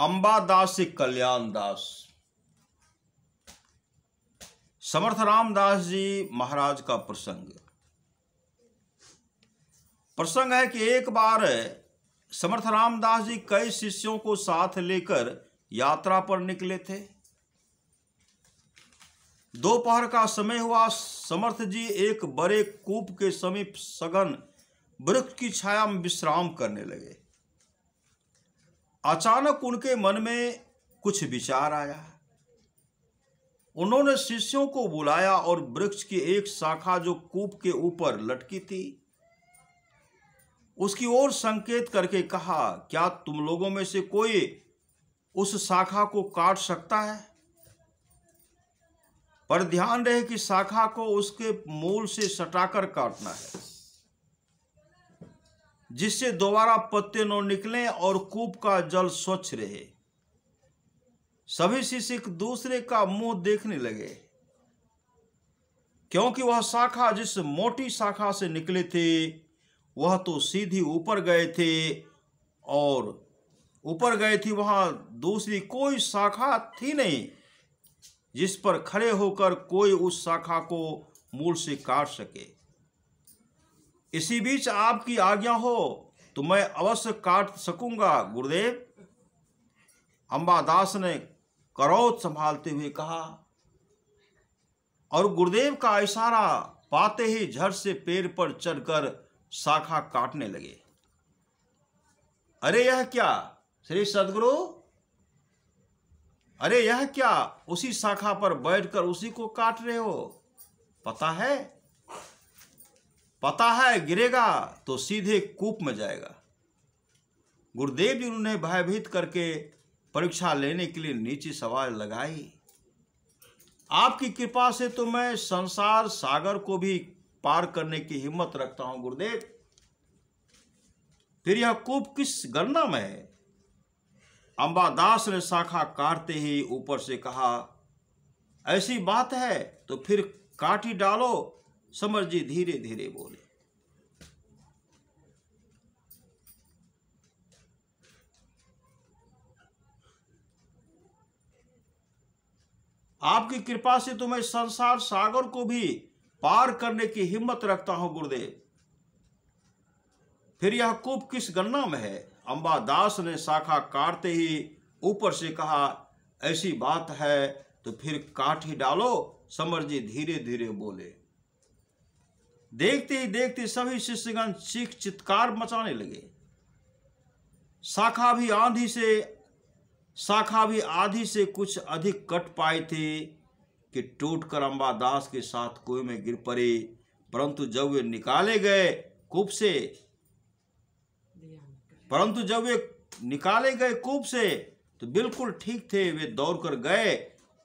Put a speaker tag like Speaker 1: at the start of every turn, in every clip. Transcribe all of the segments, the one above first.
Speaker 1: अंबादास से कल्याण दास। समर्थ रामदास जी महाराज का प्रसंग है कि एक बार समर्थ रामदास जी कई शिष्यों को साथ लेकर यात्रा पर निकले थे। दोपहर का समय हुआ। समर्थ जी एक बड़े कूप के समीप सघन वृक्ष की छाया में विश्राम करने लगे। अचानक उनके मन में कुछ विचार आया। उन्होंने शिष्यों को बुलाया और वृक्ष की एक शाखा जो कूप के ऊपर लटकी थी उसकी ओर संकेत करके कहा, क्या तुम लोगों में से कोई उस शाखा को काट सकता है? पर ध्यान रहे कि शाखा को उसके मूल से सटाकर काटना है, जिससे दोबारा पत्ते न निकलें और कूप का जल स्वच्छ रहे। सभी शिष्य एक दूसरे का मुंह देखने लगे, क्योंकि वह शाखा जिस मोटी शाखा से निकले थे वह तो सीधी ऊपर गए थे और ऊपर गए थी। वहां दूसरी कोई शाखा थी नहीं जिस पर खड़े होकर कोई उस शाखा को मूल से काट सके। इसी बीच आपकी आज्ञा हो तो मैं अवश्य काट सकूंगा गुरुदेव, अंबादास ने क्रोध संभालते हुए कहा। और गुरुदेव का इशारा पाते ही झट से पेड़ पर चढ़कर शाखा काटने लगे। अरे यह क्या श्री सदगुरु, अरे यह क्या, उसी शाखा पर बैठकर उसी को काट रहे हो? पता है गिरेगा तो सीधे कूप में जाएगा। गुरुदेव जी उन्हें भयभीत करके परीक्षा लेने के लिए नीचे सवाल लगाई। आपकी कृपा से तो मैं संसार सागर को भी पार करने की हिम्मत रखता हूं गुरुदेव, फिर यह कूप किस गणना में है? अंबादास ने शाखा काटते ही ऊपर से कहा, ऐसी बात है तो फिर काट ही डालो। समर जी धीरे धीरे बोले। आपकी कृपा से तो मैं संसार सागर को भी पार करने की हिम्मत रखता हूं गुरुदेव, फिर यह कूप किस गणना में है? अंबादास ने शाखा काटते ही ऊपर से कहा, ऐसी बात है तो फिर काट ही डालो। समर जी धीरे धीरे बोले। देखते ही देखते सभी शिष्यगण चीख चित्कार मचाने लगे। शाखा भी आधी से कुछ अधिक कट पाए थे कि टूटकर अंबादास के साथ कुएं में गिर पड़े। परंतु जब वे निकाले गए कूप से तो बिल्कुल ठीक थे। वे दौड़कर गए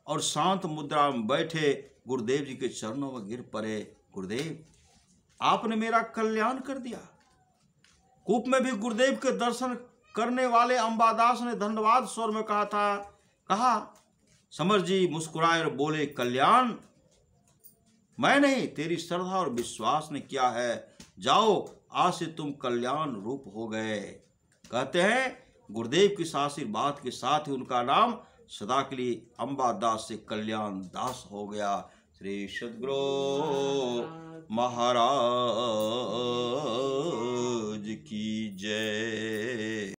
Speaker 1: और शांत मुद्रा में बैठे गुरुदेव जी के चरणों में गिर पड़े। गुरुदेव, आपने मेरा कल्याण कर दिया। कूप में भी गुरुदेव के दर्शन करने वाले अंबादास ने धन्यवाद स्वर में कहा। समर जी मुस्कुराए और बोले, कल्याण मैं नहीं, तेरी श्रद्धा और विश्वास ने किया है। जाओ, आज से तुम कल्याण रूप हो गए। कहते हैं गुरुदेव के आशीर्वाद के साथ ही उनका नाम सदा के लिए अंबादास से कल्याण दास हो गया। श्री सद्गुरु महाराज की जय।